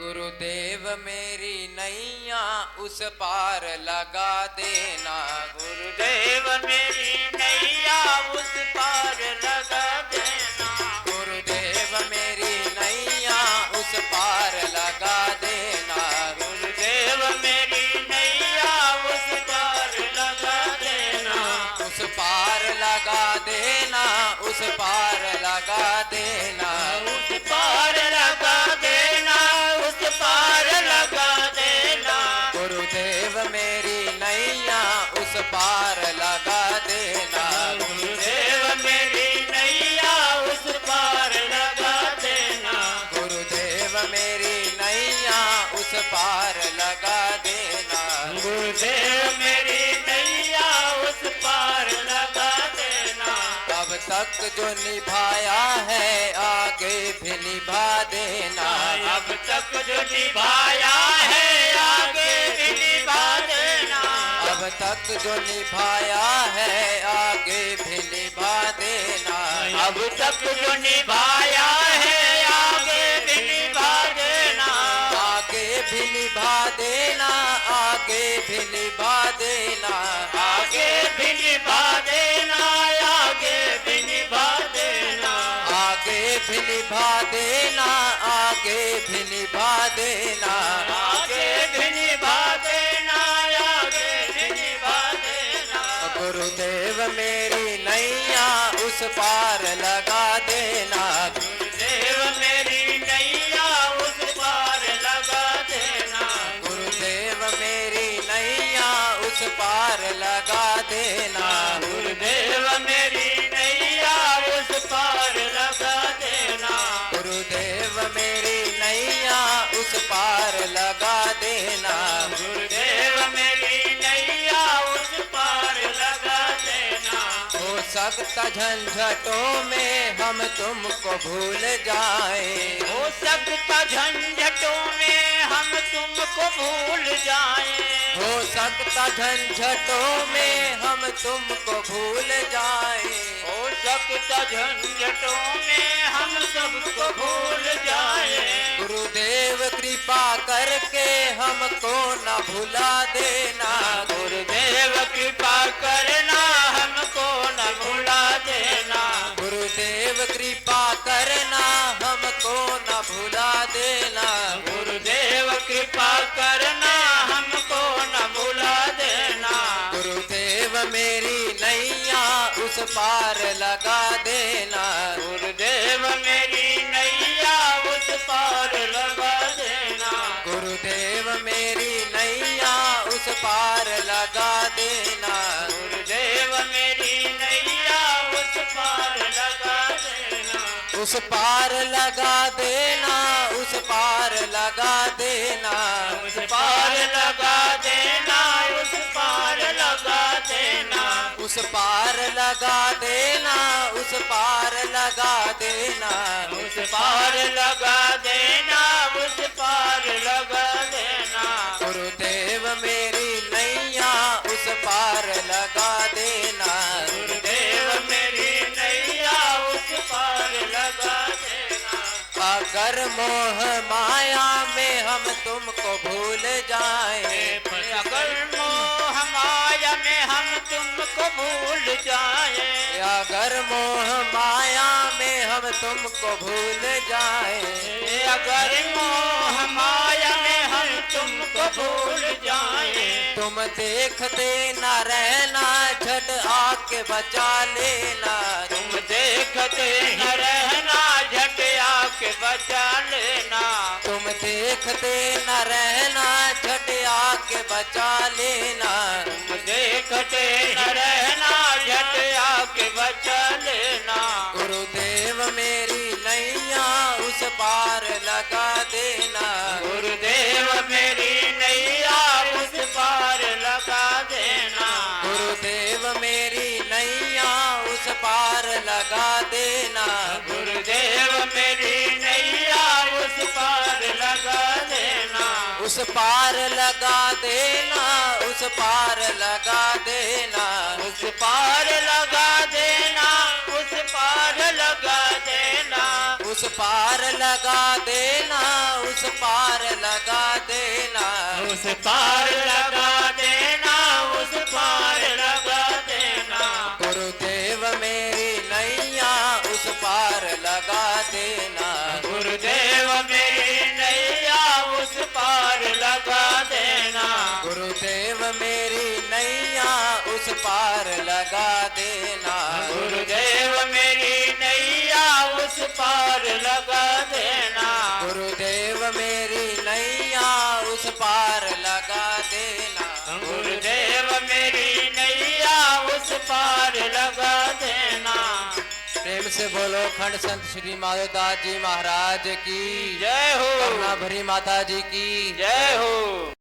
गुरुदेव मेरी नैया उस पार लगा देना। गुरुदेव मेरी नैया उस पार लगा देना। गुरुदेव मेरी नैया उस पार लगा देना। गुरुदेव मेरी नैया उस पार लगा देना। उस पार लगा देना। उस पार लगा देना। उस पार लगा देना। उस पार लगा देना। गुरुदेव मेरी नैया उस पार लगा देना। गुरुदेव मेरी नैया उस पार लगा देना। गुरुदेव मेरी नैया उस पार लगा देना। गुरुदेव मेरी नैया उस पार लगा देना। अब तक जो निभाया है आगे भी निभा देना। अब तक जो निभाया है आगे भी निभा देना। अब तक जो निभाया है आगे भी निभा देना। अब तक जो निभाया है आगे भी निभा देना। आगे भी निभा देना। आगे भी निभा देना। आगे भी निभा देना। आगे भी निभा देना। आगे भी निभा देना। आगे भी निभा देना। आगे भी निभा देना। आगे भी निभा देना। गुरुदेव मेरी नैया उस पार लगा देना। गुरुदेव मेरी नैया उस पार लगा देना। गुरुदेव मेरी नैया उस पार लगा देना। गुरुदेव मेरी नैया उस पार लगा देना। गुरुदेव मेरी नैया उस पार लगा देना। गुरुदेव मेरी नैया उस पार लगा देना। हो सकता झंझटों में हम तुमको भूल जाएं। हो सकता झंझटों में हम तुमको भूल जाएं। हो सकता झंझटों में हम तुमको भूल जाएं। हो सकता झंझटों में हम सबको भूल जाएं। गुरुदेव कृपा करके हमको न भुला देना। गुरुदेव कृपा करना हमको न भुला देना। गुरुदेव कृपा करना हमको न भुला देना। गुरुदेव कृपा करना हमको न भुला देना। गुरुदेव मेरी नैया उस पार लगा देना। गुरुदेव मेरी नैया उस पार लगा देना। गुरुदेव मेरी नैया उस पार लगा देना। गुरुदेव मेरी नैया उस पार लगा देना। उस पार लगा देना। उस पार लगा देना। उस पार लगा देना। उस पार लगा देना। उस पार लगा देना। उस पार लगा देना। उस पार लगा देना। उस पार लगा देना। गुरुदेव मेरी नैया उस पार लगा देना। गुरुदेव मेरी नैया उस पार लगा देना। अगर मोह माया में हम तुमको भूल जाएं। अगर मोह माया में हम तुमको भूल जाएं। अगर मोह माया में हम तुमको भूल जाएं। अगर मोह माया में हम तुमको भूल जाएं। तुम देखते न रहना झट आके बचा लेना। तुम देखते न रहना झट आके बचा लेना। तुम देखते न रहना झट आके बचा लेना। तुम देखते न रहना झट आके बचा लेना। गुरुदेव मेरी नैया उस पार लगा देना। गुरुदेव मेरी नैया उस पार लगा देना। गुरुदेव मेरी नैया उस पार लगा देना। गुरुदेव मेरी नैया उस पार लगा देना। उस पार लगा देना। उस पार लगा देना। उस पार लगा देना। उस पार लगा देना। उस पार लगा देना। उस पार लगा देना, उस पार लगा देना, उस पार लगा देना। गुरुदेव मेरी नैया उस पार लगा देना, गुरुदेव मेरी नैया उस पार लगा देना। गुरुदेव मेरी नैया उस पार लगा देना, गुरुदेव मेरी नैया उस पार लगा देना। गुरुदेव मेरी नैया उस पार लगा देना, गुरुदेव मेरी नैया उस पार लगा देना। प्रेम से बोलो खंड संत श्री माधवदास जी महाराज की जय हो। करुणा भरी माता जी की जय हो।